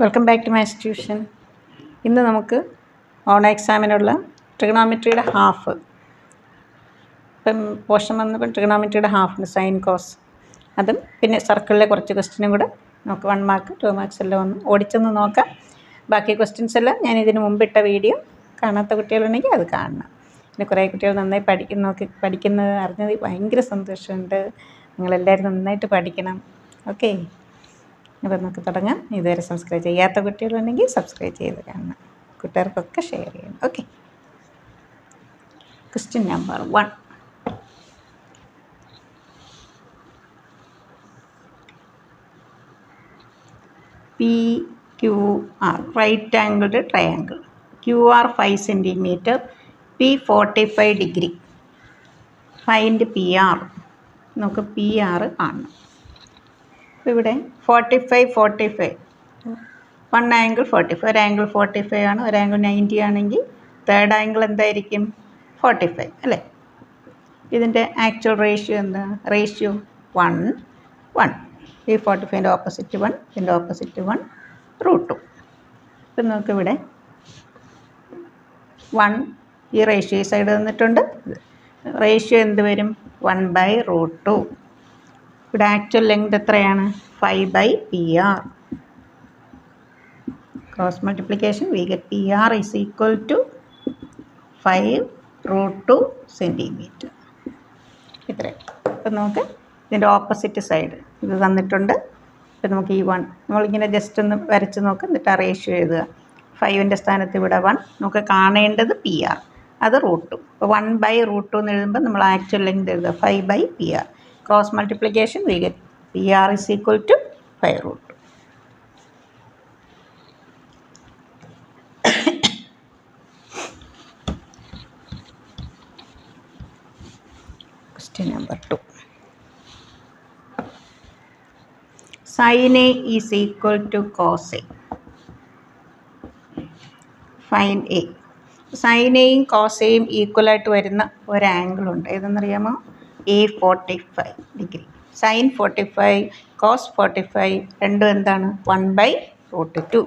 Welcome back to my institution. ഇന്ന് നമുക്ക് ഓൺ എക്സാമിനുള്ള ട്രിഗണോമെട്രിയുടെ ഹാഫ്, ഇപ്പം പോർഷൻ വന്നപ്പോൾ ട്രിഗണോമെട്രിയുടെ ഹാഫിന് സൈൻ കോസ്, അതും പിന്നെ സർക്കിളിലെ കുറച്ച് ക്വസ്റ്റ്യനും കൂടെ നമുക്ക് 1 മാർക്ക് 2 മാർക്സ് എല്ലാം ഒന്ന് ഓടിച്ചൊന്ന് നോക്കാം. ബാക്കി ക്വസ്റ്റ്യൻസ് എല്ലാം ഞാൻ ഇതിന് മുമ്പിട്ട വീഡിയോ കാണാത്ത കുട്ടികളുണ്ടെങ്കിൽ അത് കാണണം. പിന്നെ കുറേ കുട്ടികൾ നന്നായി പഠിക്കുന്നത് അറിഞ്ഞത് ഭയങ്കര സന്തോഷമുണ്ട്. നിങ്ങളെല്ലാവരും നന്നായിട്ട് പഠിക്കണം. ഓക്കെ, അപ്പോൾ നമുക്ക് തുടങ്ങാം. ഇതുവരെ സബ്സ്ക്രൈബ് ചെയ്യാത്ത കുട്ടികളുണ്ടെങ്കിൽ സബ്സ്ക്രൈബ് ചെയ്ത് കാണണം, കൂട്ടുകാർക്കൊക്കെ ഷെയർ ചെയ്യണം. Okay, question number 1. PQR right angled triangle. QR 5 cm, P 45 degree. Find PR. നമുക്ക് PR കാണണം. അപ്പോൾ ഇവിടെ 45 1 ആംഗിൾ 45, ഒരു ആംഗിൾ 45 ആണ്, ഒരു ആംഗിൾ 90 ആണെങ്കിൽ തേർഡ് ആംഗിൾ എന്തായിരിക്കും? 45 അല്ലേ? ഇതിൻ്റെ ആക്ച്വൽ റേഷ്യോ എന്താ? റേഷ്യോ 1. ഈ 45ൻ്റെ ഓപ്പോസിറ്റ് 1, ഇതിൻ്റെ ഓപ്പോസിറ്റ് 1, √2. ഇപ്പം നമുക്കിവിടെ 1 ഈ റേഷ്യോ ഈ സൈഡ് തന്നിട്ടുണ്ട്. റേഷ്യോ എന്ത് വരും? 1/√2. ഇവിടെ ആക്ച്വൽ ലെങ്ത് എത്രയാണ്? 5/PR. Cross multiplication we get PR is equal to 5√2 cm. ഇത്രയും. ഇപ്പം നമുക്ക് ഇതിൻ്റെ ഓപ്പോസിറ്റ് സൈഡ് ഇത് തന്നിട്ടുണ്ട്. ഇപ്പം നമുക്ക് ഈ 1 നമ്മളിങ്ങനെ ജസ്റ്റ് ഒന്ന് വരച്ച് നോക്കുക, എന്നിട്ട് ആ റേഷ്യോ എഴുതുക. 5ൻ്റെ സ്ഥാനത്ത് ഇവിടെ 1, നമുക്ക് കാണേണ്ടത് PR, അത് √2. അപ്പോൾ 1/√2 എന്ന് എഴുതുമ്പോൾ നമ്മൾ ആക്ച്വൽ ലെങ്ത് എഴുതുക 5/PR. Cross multiplication we get PR is equal to 5√2. Question number 2. Sin A is equal to cos A. Find A. Sine എയും കോസ് എയും ഈക്വലായിട്ട് വരുന്ന ഒരു ആംഗിളുണ്ട്. ഏതെന്നറിയാമോ? A45 degree. സൈൻ 45, കോസ് 45 രണ്ടും എന്താണ്? 1/√2.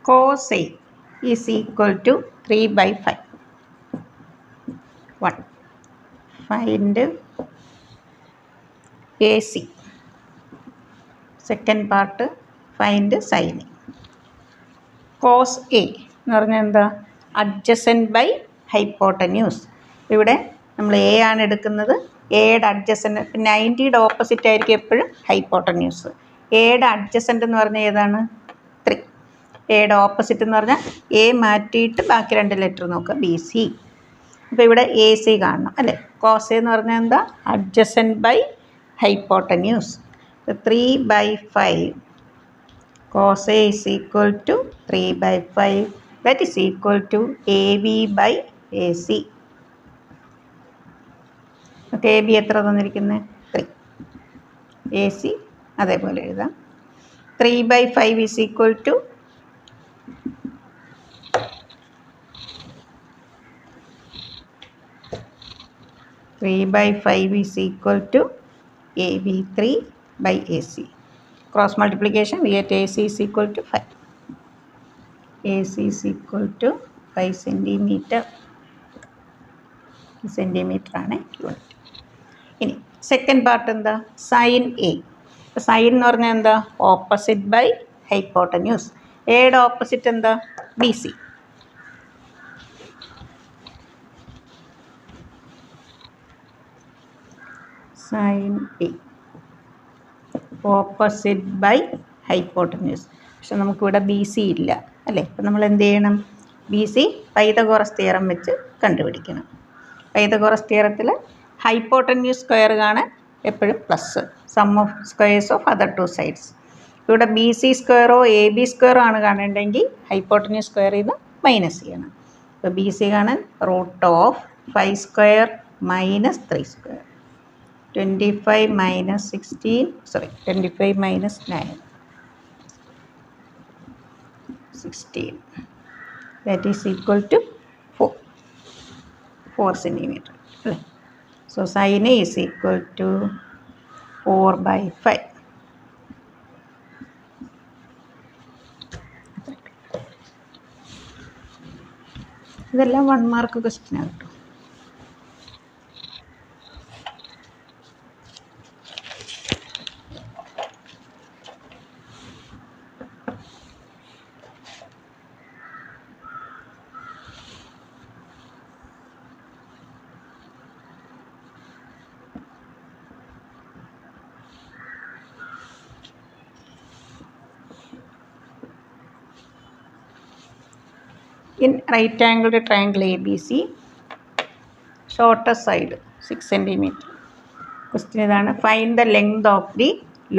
Cos A is equal to 3/5. 1. Find AC. Second part, find sin A. Cos A എന്ന് പറഞ്ഞാൽ എന്താ? Adjacent by hypotenuse. ഇവിടെ നമ്മൾ A ആണ് എടുക്കുന്നത്. എയുടെ അഡ്ജസൻറ്റ്, 90യുടെ ഓപ്പോസിറ്റ് ആയിരിക്കും എപ്പോഴും ഹൈപ്പോട്ടന്യൂസ്. എയുടെ അഡ്ജസൻറ്റ് എന്ന് പറഞ്ഞാൽ ഏതാണ്? 3. എയുടെ ഓപ്പോസിറ്റ് എന്ന് പറഞ്ഞാൽ എ മാറ്റിയിട്ട് ബാക്കി 2 ലെറ്റർ നോക്കുക, BC. അപ്പോൾ ഇവിടെ AC കാണണം അല്ലേ? കോസ് എന്ന് പറഞ്ഞാൽ എന്താ? Adjacent by hypotenuse. 3/5 cos A is equal to 3/5. That is equal to AB/AC. Okay, AB എത്ര തന്നിരിക്കുന്നത്? 3. AC അതേപോലെ എഴുതാം. 3/5 is equal to 3/5 is equal to AB3/AC. Cross multiplication we get AC is equal to 5. AC is equal to 5 centimeter. Centimetre ആണ് unit. ഇനി second part എന്താ? Sine A. Sine എന്ന് പറഞ്ഞാൽ എന്താ? Opposite by hypotenuse. എയുടെ opposite എന്താ? BC. Sine A opposite by hypotenuse. പക്ഷെ നമുക്കിവിടെ BC ഇല്ല അല്ലേ? അപ്പം നമ്മൾ എന്ത് ചെയ്യണം? BC പൈതഗോറസ് തിയറം വെച്ച് കണ്ടുപിടിക്കണം. പൈതഗോറസ് തിയറത്തിൽ ഹൈപ്പോട്ടന്യൂസ് സ്ക്വയർ കാണാൻ എപ്പോഴും plus, sum of squares of other 2 sides. ഇവിടെ BC സ്ക്വയറോ AB സ്ക്വയറോ ആണ് കാണേണ്ടെങ്കിൽ ഹൈപ്പോട്ടന്യൂസ് സ്ക്വയർ ചെയ്ത് മൈനസ് ചെയ്യണം. അപ്പോൾ ബി സി കാണാൻ √5² minus 3². 25 minus 16 25 minus 9 16 that is equal to 4 centimeter. So sin A is equal to 4/5. ഇതെല്ലാം 1 മാർക്ക് ക്വസ്റ്റ്യൻ ആണ് കേട്ടോ. In right angled triangle ABC, shortest side 6 cm. Question ഇതാണ്, find the length of the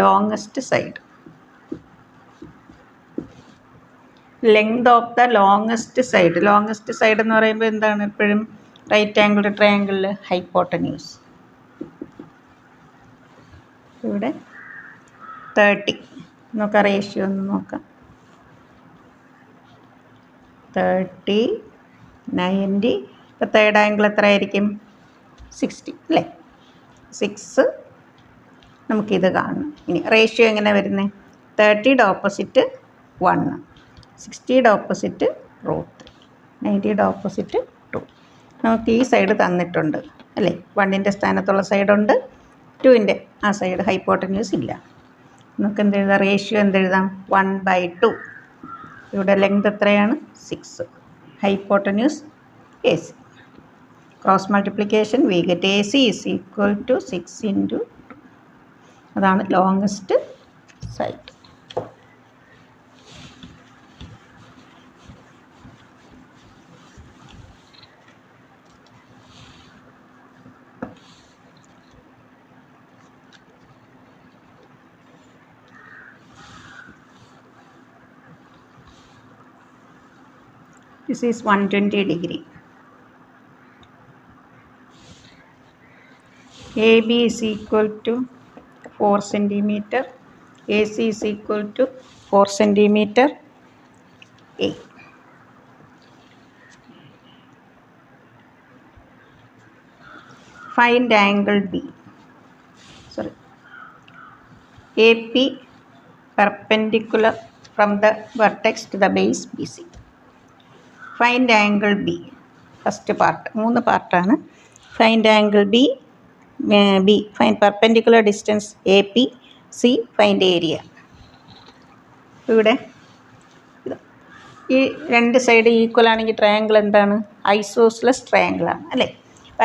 longest side. Length of the longest side. Longest side എന്ന് പറയുമ്പോൾ എന്താണ് എപ്പോഴും right angled ട്രയാങ്കിളിൽ hypotenuse. ഇവിടെ 30 നോക്കാം, റേഷ്യോ ഒന്ന് നോക്കാം. 30 90. ഇപ്പോൾ തേർഡ് ആംഗിൾ എത്ര ആയിരിക്കും? 60 അല്ലേ? 6 നമുക്കിത് കാണണം. ഇനി റേഷ്യോ എങ്ങനെ വരുന്നത്? 30യുടെ ഓപ്പോസിറ്റ് 1, 60യുടെ ഓപ്പോസിറ്റ് √3, 90യുടെ ഓപ്പോസിറ്റ് 2. നമുക്ക് ഈ സൈഡ് തന്നിട്ടുണ്ട് അല്ലേ? 1ൻ്റെ സ്ഥാനത്തുള്ള സൈഡുണ്ട്, 2ൻ്റെ ആ സൈഡ് ഹൈപ്പോട്ടന്യൂസ് ഇല്ല. നമുക്ക് എന്തെഴുതാം? റേഷ്യോ എന്തെഴുതാം? 1/2. ഇവിടെ ലെങ്ത് എത്രയാണ്? 6. Hypotenuse AC. Cross multiplication we get AC is equal to 6 × 2. അതാണ് longest side. This is 120 degree. AB is equal to 4 centimeter. AC is equal to 4 centimeter. A. Find angle B. AP perpendicular from the vertex to the base BC. Find angle B. First part, 3 പാർട്ടാണ്. Find angle B. Find perpendicular distance AP. C. Find area. ഇവിടെ ഈ രണ്ട് side equal ആണെങ്കിൽ triangle എന്താണ്? Isosceles ട്രയാങ്കിളാണ് അല്ലേ?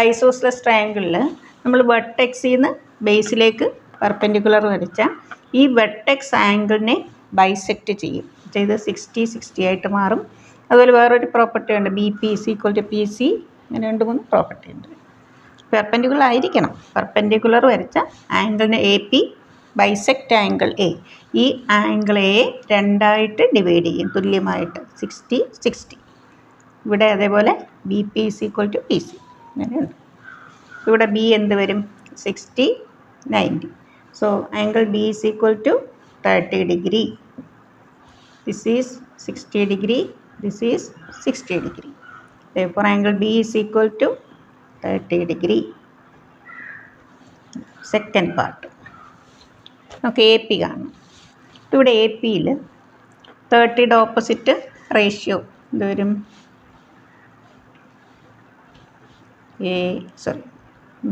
Isosceles ട്രയാങ്കിളിൽ നമ്മൾ വെർട്ടെക്സിൽ നിന്ന് ബേസിലേക്ക് perpendicular വരച്ചാൽ ഈ വെർട്ടെക്സ് ആംഗിളിനെ ബൈസെക്റ്റ് ചെയ്ത് 60 ആയിട്ട് മാറും. അതുപോലെ വേറൊരു പ്രോപ്പർട്ടി ഉണ്ട്, BP is equal to PC. അങ്ങനെ 2-3 പ്രോപ്പർട്ടി ഉണ്ട്. പെർപെൻഡിക്കുലർ ആയിരിക്കണം. പെർപെൻഡിക്കുലർ വരച്ച ആംഗിളിന് AP ബൈസെക്റ്റ് ആംഗിൾ A. ഈ ആംഗിൾ A 2ആയിട്ട് ഡിവൈഡ് ചെയ്യും തുല്യമായിട്ട്, 60. ഇവിടെ അതേപോലെ BP is equal to PC. അങ്ങനെയുണ്ട്. ഇവിടെ B എന്ത് വരും? 60 90. So angle B is equal to 30 degree. This is 60 degree. This is 60 degree. Therefore, angle B is equal to 30 degree. Second part. നമുക്ക് AP കാണാം. ഇവിടെ APയിൽ 30യുടെ ഓപ്പോസിറ്റ് റേഷ്യോ എന്ത് വരും?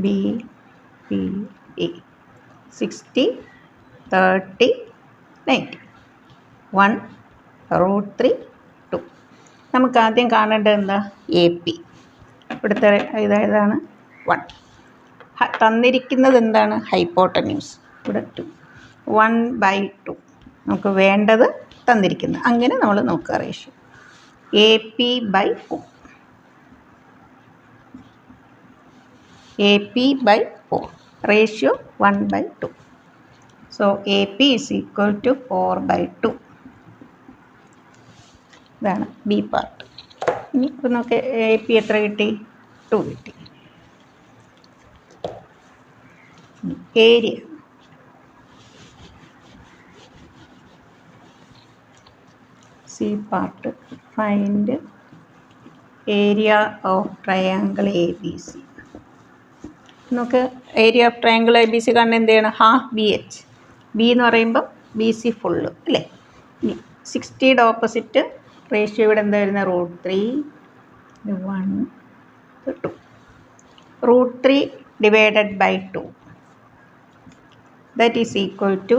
BPA 60 30 90 1 √3 2. നമുക്ക് ആദ്യം കാണേണ്ടത് എന്താ? AP. ഇവിടുത്തെ ഇതാണ് 1. തന്നിരിക്കുന്നത് എന്താണ്? ഹൈപ്പോട്ടന്യൂസ്. ഇവിടെ 2. 1/2 നമുക്ക് വേണ്ടത് തന്നിരിക്കുന്നത്. അങ്ങനെ നമ്മൾ നോക്കുക ratio. AP/4. AP/4 ratio 1/2. So AP is equal to 4/2. ഇതാണ് B പാർട്ട്. ഇനി ഇപ്പം നമുക്ക് എ പി എത്ര കിട്ടി? 2 കിട്ടി. Area C part find area of triangle A B C. നമുക്ക് area of triangle A B C കാണാൻ എന്ത് ചെയ്യണം? Half B H. ബി എന്ന് പറയുമ്പോൾ ബി സി ഫുള്ള് അല്ലേ. ഇനി 60യുടെ ഓപ്പോസിറ്റ് റേഷ്യോ ഇവിടെ എന്താ വരുന്നത്? √3 1 2. √3 divided by 2 that is equal to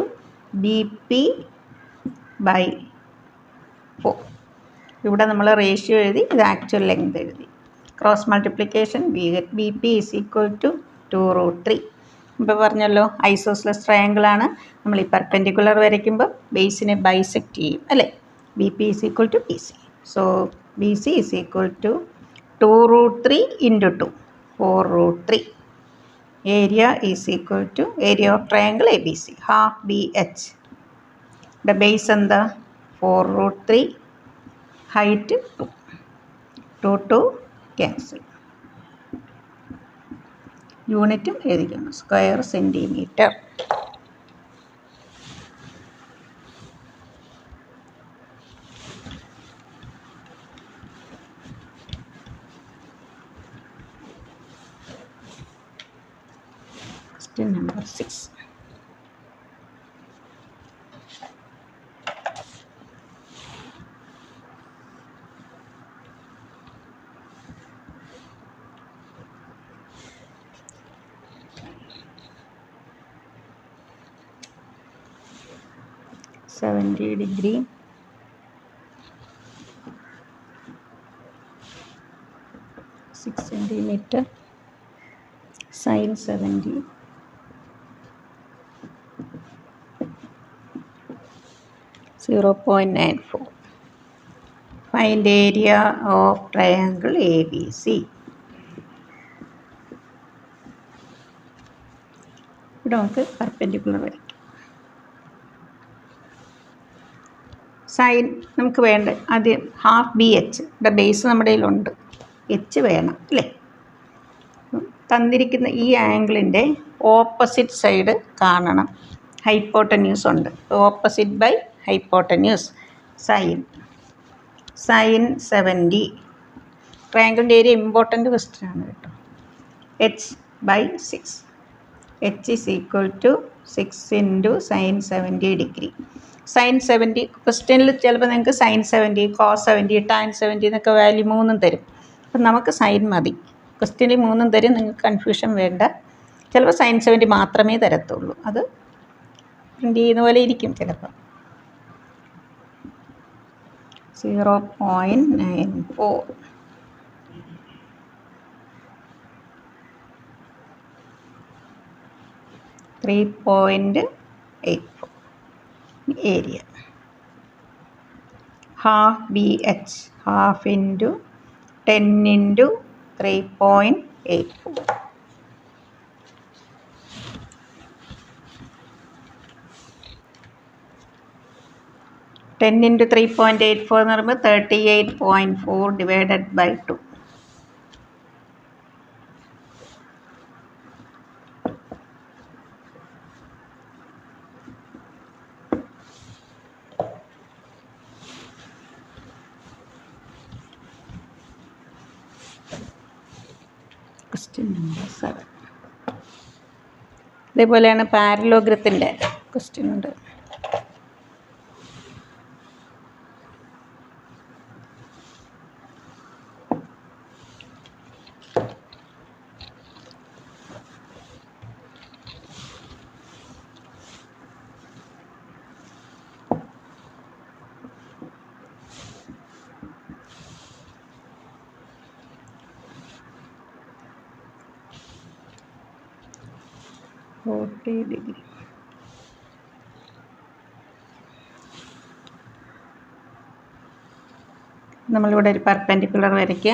BP by 4. ഇവിടെ നമ്മൾ റേഷ്യോ എഴുതി, ഇത് ആക്ച്വൽ ലെങ്ത് എഴുതി. Cross multiplication BP is equal to 2√3. ഇപ്പോൾ പറഞ്ഞല്ലോ ഐസോസ്ലസ് ട്രയാങ്കിളാണ്. നമ്മൾ ഈ പെർപെൻഡിക്കുലർ വരയ്ക്കുമ്പോൾ ബേസിനെ ബൈസെക്റ്റ് ചെയ്യും അല്ലേ. BP is equal to BC. So BC is equal to 2√3 × 2 4√3. Area is equal to area of triangle A B C half BH. ഇവിടെ base എന്താ? 4√3, height 2 cancel. യൂണിറ്റും എഴുതിക്കണം, square centimetre. Question number 6. -70°, (6 centimeter), sin 70, (0.94). Find area of triangle ABC. ഇവിടെ നമുക്ക് perpendicular വരയ്ക്കാം. Sign നമുക്ക് വേണ്ട ആദ്യം ഹാഫ് BH. ഇവിടെ ബേസ് നമ്മുടെ കയ്യിലുണ്ട്, H വേണം അല്ലേ. തന്നിരിക്കുന്ന ഈ ആംഗിളിൻ്റെ ഓപ്പോസിറ്റ് സൈഡ് കാണണം. ഹൈപ്പോട്ടന്യൂസ് ഉണ്ട്, ഓപ്പോസിറ്റ് ബൈ ഹൈപ്പോട്ടന്യൂസ്. സൈൻ 70. ട്രയാങ്കിളിൻ്റെ ഏരിയ ഇമ്പോർട്ടൻ്റ് ക്വസ്റ്റ്യൻ ആണ് കേട്ടോ. H/6. H is equal to 6 × sin 70°. sin 70 ക്വസ്റ്റ്യനിൽ ചിലപ്പോൾ നിങ്ങൾക്ക് sin 70, cos 70, tan 70 എന്നൊക്കെ വാല്യൂ 3 തരും. അപ്പം നമുക്ക് സൈൻ മതി. ക്വസ്റ്റ്യനിൽ 3 തരും, നിങ്ങൾക്ക് കൺഫ്യൂഷൻ വേണ്ട. ചിലപ്പോൾ sin 70 മാത്രമേ തരത്തുള്ളൂ. അത് പ്രിൻ്റ് ചെയ്യുന്ന പോലെ ഇരിക്കും ചിലപ്പോൾ. 0.94. (3.84). Area half BH, half × 10 × 3.84. (10 × 3.84) എന്ന് പറയുമ്പോൾ 38.4 ഡിവൈഡഡ് ബൈ 2. Question number 7. ഇതേപോലെയാണ് പാരലോഗ്രത്തിൻ്റെ ക്വസ്റ്റ്യൻ ഉണ്ട്. (40°). നമ്മളിവിടെ ഒരു പെർപെൻഡിക്കുലർ വരയ്ക്കുക.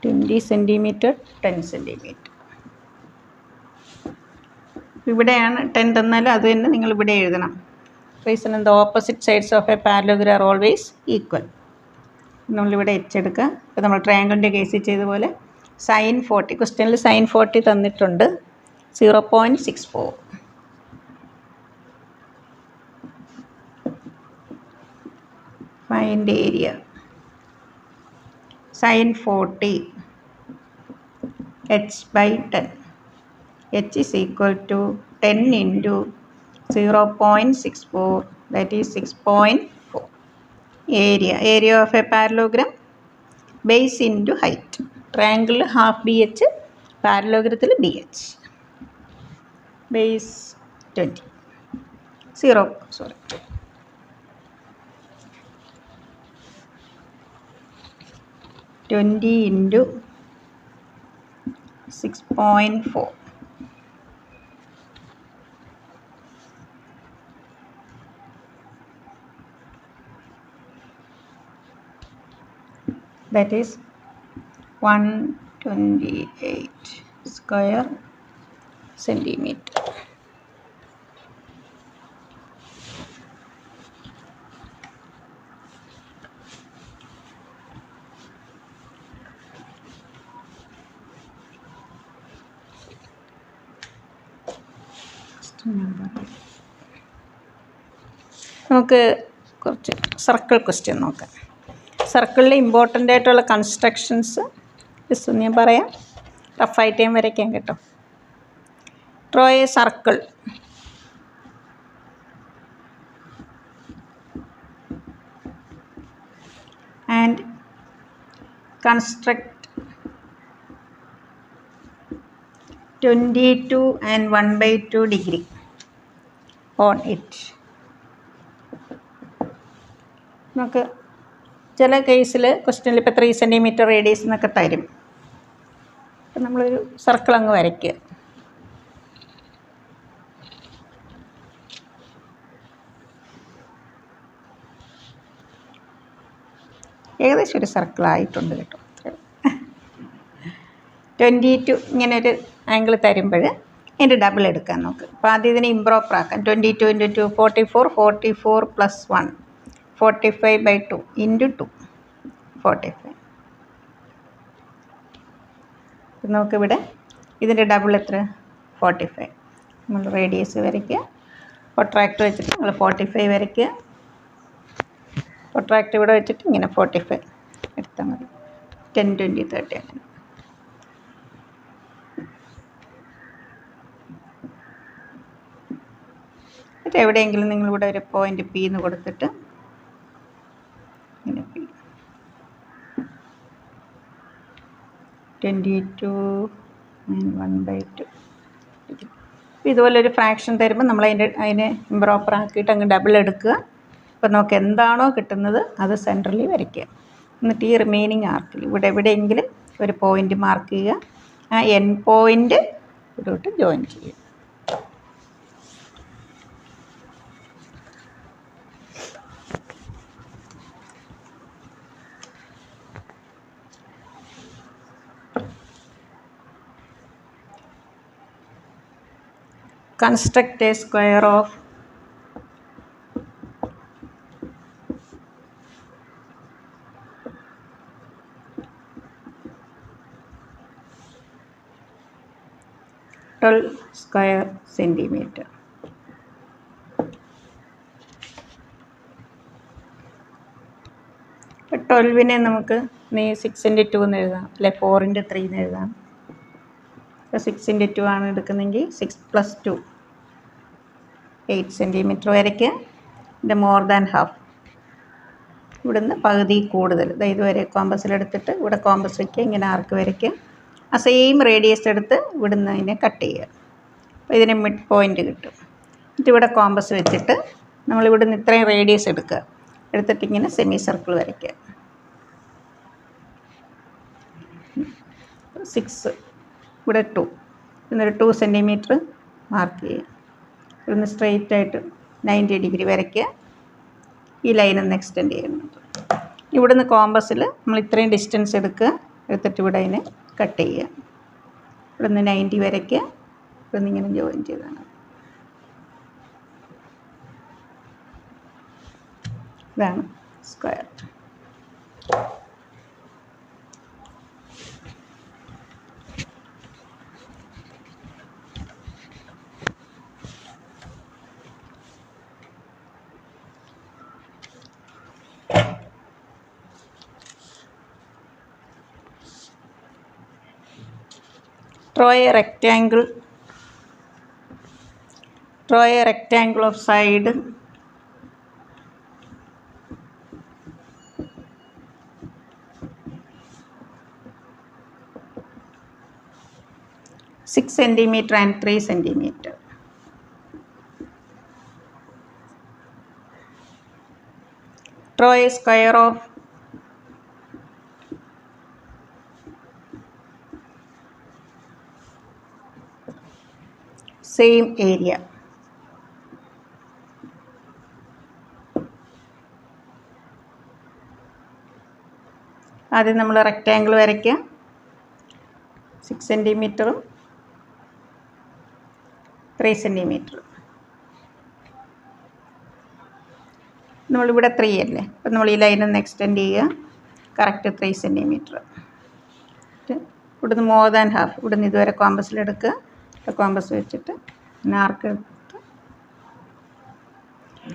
20 സെൻറ്റിമീറ്റർ 10 സെൻറ്റിമീറ്റർ. ഇവിടെയാണ് 10 തന്നാലും അത് തന്നെ നിങ്ങൾ ഇവിടെ എഴുതണം. റീസൺ എന്താ? Opposite sides of A parallelogram are always equal. നമ്മളിവിടെ എച്ച് എടുക്കുക. ഇപ്പോൾ നമ്മൾ ട്രയാങ്കിളിൻ്റെ കേസിൽ ചെയ്ത പോലെ sin 40, ക്വസ്റ്റ്യനിൽ sin 40 തന്നിട്ടുണ്ട്. 0.64. Find area. sin 40 h/10. h is equal to 10 into 0.64, that is 6.4. Area of a parallelogram, base into height. Triangle half BH, parallelogram BH. Base 20. 20 into 6.4. That is 128 square centimeter. നമുക്ക് കുറച്ച് circle question നോക്കാം. സർക്കിളിൽ important ആയിട്ടുള്ള constructions just ഞാൻ പറയാം, റഫായിട്ട് ഞാൻ വരയ്ക്കാം കേട്ടോ. Draw A circle. And construct 22 and 1/2 degree on it. നമുക്ക് ചില കേസിൽ ക്വസ്റ്റ്യനിൽ ഇപ്പോൾ 3 സെൻറ്റിമീറ്റർ റേഡിയസ് എന്നൊക്കെ തരും. അപ്പം നമ്മളൊരു സർക്കിൾ അങ്ങ് വരയ്ക്കുക. ഏകദേശം ഒരു സർക്കിളായിട്ടുണ്ട് കേട്ടോ. 22 ഇങ്ങനെ ഒരു ആംഗിൾ തരുമ്പോൾ അതിൻ്റെ ഡബിൾ എടുക്കാൻ നോക്ക്. അപ്പോൾ ആദ്യം ഇതിനെ ഇംപ്രോപ്പർ ആക്കാം. 22 × 2 44, 44 + 1 45/2 × 2 45. നമുക്കിവിടെ ഇതിൻ്റെ ഡബിൾ എത്ര? 45. നമ്മൾ റേഡിയസ് വരയ്ക്കുക. പ്രൊട്രാക്ടർ വെച്ചിട്ട് നമ്മൾ 45 വരയ്ക്കുക. പ്രൊട്രാക്ടർ ഇവിടെ വെച്ചിട്ട് ഇങ്ങനെ 45 എടുത്താൽ മതി. 10, 20, 30 അങ്ങനെ. എന്നിട്ട് എവിടെയെങ്കിലും നിങ്ങളിവിടെ ഒരു പോയിൻ്റ് പി എന്ന് കൊടുത്തിട്ട് ഇങ്ങനെ പി 22 and 1/2. ഇതുപോലൊരു ഫ്രാക്ഷൻ തരുമ്പോൾ നമ്മൾ അതിനെ ഇംപ്രോപ്പർ ആക്കിയിട്ട് അങ്ങ് ഡബിൾ എടുക്കുക. അപ്പോൾ നമുക്ക് എന്താണോ കിട്ടുന്നത് അത് സെൻട്രലി വരയ്ക്കുക. എന്നിട്ട് ഈ റിമൈനിങ് ആർക്കിൽ ഇവിടെ എവിടെയെങ്കിലും ഒരു പോയിൻ്റ് മാർക്ക് ചെയ്യുക. ആ എൻ പോയിൻ്റ് ഇവിടോട്ട് ജോയിൻ ചെയ്യുക. Construct a square of 12 square centimeter. ഇപ്പോൾ 12നെ നമുക്ക് 6 × 2 എന്ന് എഴുതാം, അല്ലെ 4 × 3 എന്ന് എഴുതാം. ഇപ്പോൾ 6 × 2 ആണ് എടുക്കുന്നതെങ്കിൽ 6 + 2 8 സെൻറ്റിമീറ്റർ വരയ്ക്കുക. ഇതിൻ്റെ മോർ ദാൻ ഹാഫ്, ഇവിടുന്ന് പകുതി കൂടുതൽ ഇതുവരെ കോമ്പസിലെടുത്തിട്ട് ഇവിടെ കോമ്പസ് വയ്ക്കുക. ഇങ്ങനെ ആർക്ക് വരയ്ക്കുക. ആ സെയിം റേഡിയസ് എടുത്ത് ഇവിടുന്ന് അതിനെ കട്ട് ചെയ്യുക. അപ്പോൾ ഇതിന് മിഡ് പോയിൻ്റ് കിട്ടും. എന്നിട്ട് ഇവിടെ കോമ്പസ് വെച്ചിട്ട് നമ്മളിവിടുന്ന് ഇത്രയും റേഡിയസ് എടുക്കുക. എടുത്തിട്ട് ഇങ്ങനെ സെമി സർക്കിൾ വരയ്ക്കുക. 6 ഇവിടെ 2, എന്നൊരു 2 സെൻറ്റിമീറ്റർ മാർക്ക് ചെയ്യുക. ഇവിടുന്ന് സ്ട്രെയിറ്റ് ആയിട്ട് 90 ഡിഗ്രി വരയ്ക്കുക. ഈ ലൈനൊന്ന് എക്സ്റ്റെൻഡ് ചെയ്യുന്നുണ്ട്. ഇവിടുന്ന് കോമ്പസിൽ നമ്മൾ ഇത്രയും ഡിസ്റ്റൻസ് എടുക്കുക. എടുത്തിട്ട് ഇവിടെ അതിനെ കട്ട് ചെയ്യുക. ഇവിടുന്ന് 90 വരയ്ക്കുക. ഇവിടുന്ന് ഇങ്ങനെ ജോയിൻ ചെയ്താണ്. ഇതാണ് square. Draw a rectangle of side 6 centimeter and 3 centimeter. Draw a square of same area. ആദ്യം നമ്മൾ റെക്റ്റാങ്കിൾ വരയ്ക്കുക. 6 സെൻറ്റിമീറ്ററും 3 സെൻറ്റിമീറ്ററും. നമ്മളിവിടെ 3 അല്ലേ, അപ്പം നമ്മൾ ഈ ലൈനൊന്ന് എക്സ്റ്റെൻഡ് ചെയ്യുക. Correct 3 centimetre. ഇവിടുന്ന് മോർ ദാൻ ഹാഫ്, ഇവിടുന്ന് ഇതുവരെ കോമ്പസിലെടുക്കുക. കോമ്പസ് വെച്ചിട്ട് ആർക്ക് എടുത്ത്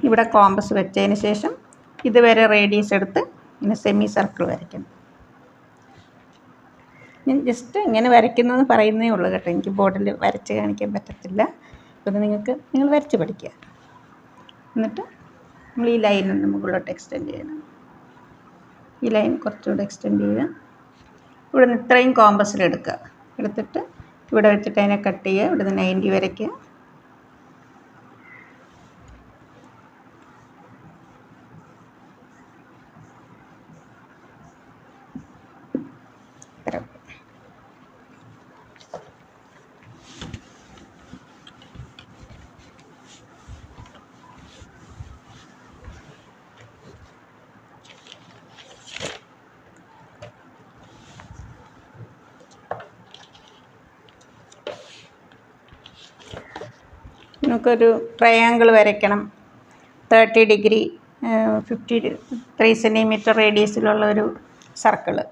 ഇവിടെ കോമ്പസ് വെച്ചതിന് ശേഷം ഇതുവരെ റേഡിയസ് എടുത്ത് ഇങ്ങനെ സെമി സർക്കിൾ വരയ്ക്കണം. ഞാൻ ജസ്റ്റ് ഇങ്ങനെ വരയ്ക്കുന്നതെന്ന് പറയുന്നേ ഉള്ളൂ കേട്ടോ, എനിക്ക് ബോർഡിൽ വരച്ച് കാണിക്കാൻ പറ്റത്തില്ല. അപ്പോൾ നിങ്ങൾ വരച്ച് പഠിക്കുക. എന്നിട്ട് നമ്മൾ ഈ ലൈൻ ഒന്ന് മുകളിലോട്ട് എക്സ്റ്റെൻഡ് ചെയ്യണം. ഈ ലൈൻ കുറച്ചുകൂടെ എക്സ്റ്റെൻഡ് ചെയ്യുക. ഇവിടെ നിന്ന് ഇത്രയും കോമ്പസിലെടുക്കുക. എടുത്തിട്ട് ഇവിടെ വെച്ചിട്ട് അതിനെ കട്ട് ചെയ്യുക. ഇവിടെ നിന്ന് 90 വരയ്ക്കുക. നമുക്കൊരു ട്രയാങ്കിൾ വരയ്ക്കണം. 30 ഡിഗ്രി 53 സെൻറ്റിമീറ്റർ റേഡിയസിലുള്ള ഒരു സർക്കിള്.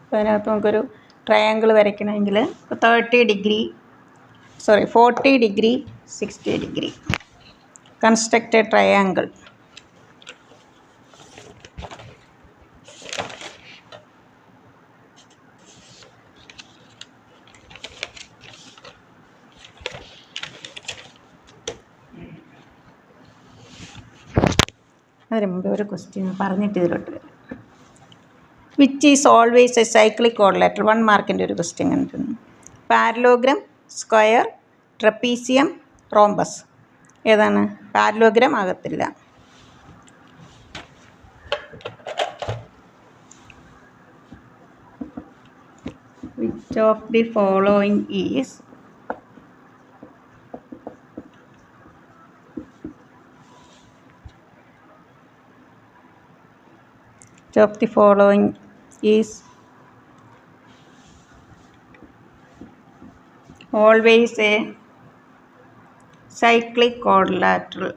അപ്പോൾ അതിനകത്ത് നമുക്കൊരു ട്രയാങ്കിൾ വരയ്ക്കണമെങ്കിൽ 40 degree 60 degree. Construct a triangle. അതിന് മുമ്പ് ഒരു ക്വസ്റ്റ്യൻ പറഞ്ഞിട്ട് ഇതിലോട്ട് വരും. Which is always a cyclic quadrilateral? 1 മാർക്കിൻ്റെ ഒരു ക്വസ്റ്റ്യൻ കണ്ടിരുന്നു. Parallelogram, square, trapezium, rhombus. ഏതാണ്? പാരലോഗ്രാം ആകത്തില്ല. Which of the following is of the following is always a cyclic quadrilateral?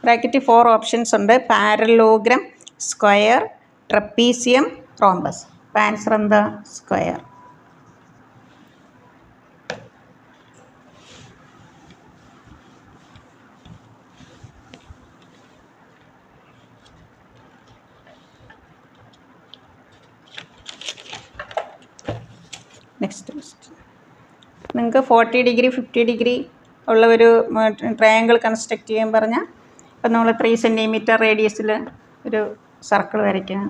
Bracket 4 options ഉണ്ട്. Parallelogram, square, trapezium, rhombus. അപ്പോൾ answer എന്താ? Square. Next question. നിങ്ങൾക്ക് 40 degree 50 degree ഉള്ള ഒരു triangle construct ചെയ്യാൻ പറഞ്ഞാൽ ഇപ്പം നമ്മൾ 3 സെൻറ്റിമീറ്റർ റേഡിയസിൽ ഒരു സർക്കിൾ വരയ്ക്കണം.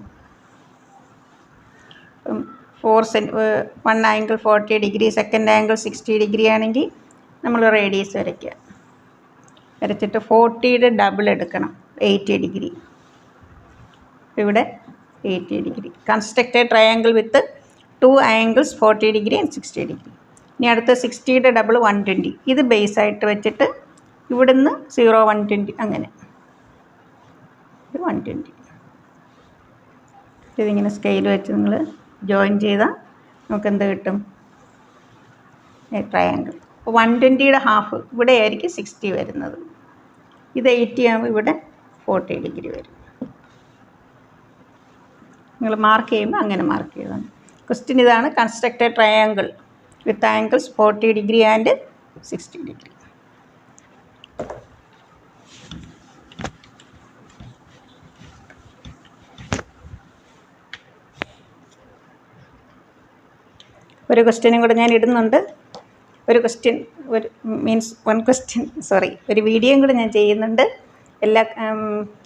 ഇപ്പം 1 angle 40 degree, second angle 60 degree ആണെങ്കിൽ നമ്മൾ റേഡിയസ് വരയ്ക്കുക. വരച്ചിട്ട് 40യുടെ ഡബിൾ എടുക്കണം, 80 ഡിഗ്രി. ഇവിടെ 80 degree. Construct a triangle with 2 angles 40 degree and 60 degree. ഇനി അടുത്ത 60യുടെ ഡബിൾ 120. ഇത് ബേസായിട്ട് വെച്ചിട്ട് ഇവിടുന്ന് 0 120 അങ്ങനെ. ഇത് 120. ഇതിങ്ങനെ സ്കെയിൽ വെച്ച് നിങ്ങൾ ജോയിൻ ചെയ്താൽ നമുക്ക് എന്ത് കിട്ടും? ട്രയാങ്കിൾ. അപ്പോൾ 120യുടെ ഹാഫ് ഇവിടെ ആയിരിക്കും 60 വരുന്നത്. ഇത് 80 ആകുമ്പോൾ ഇവിടെ 40 ഡിഗ്രി വരും. നിങ്ങൾ മാർക്ക് ചെയ്യുമ്പോൾ അങ്ങനെ മാർക്ക് ചെയ്താണ്. ക്വസ്റ്റ്യൻ ഇതാണ്. Construct a triangle with angles 40 degree and 60 degree. ഒരു ക്വസ്റ്റ്യനും കൂടെ ഞാൻ ഇടുന്നുണ്ട്. ഒരു ക്വസ്റ്റ്യൻ ഒരു വീഡിയോയും കൂടെ ഞാൻ ചെയ്യുന്നുണ്ട്. എല്ലാ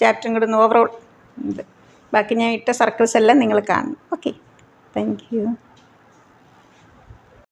ചാപ്റ്ററും കൂടെ ഒന്ന് ഓവറോൾ ഉണ്ട്. ബാക്കി ഞാൻ ഇട്ട സർക്കിൾസ് എല്ലാം നിങ്ങൾ കാണണം. Okay, thank you.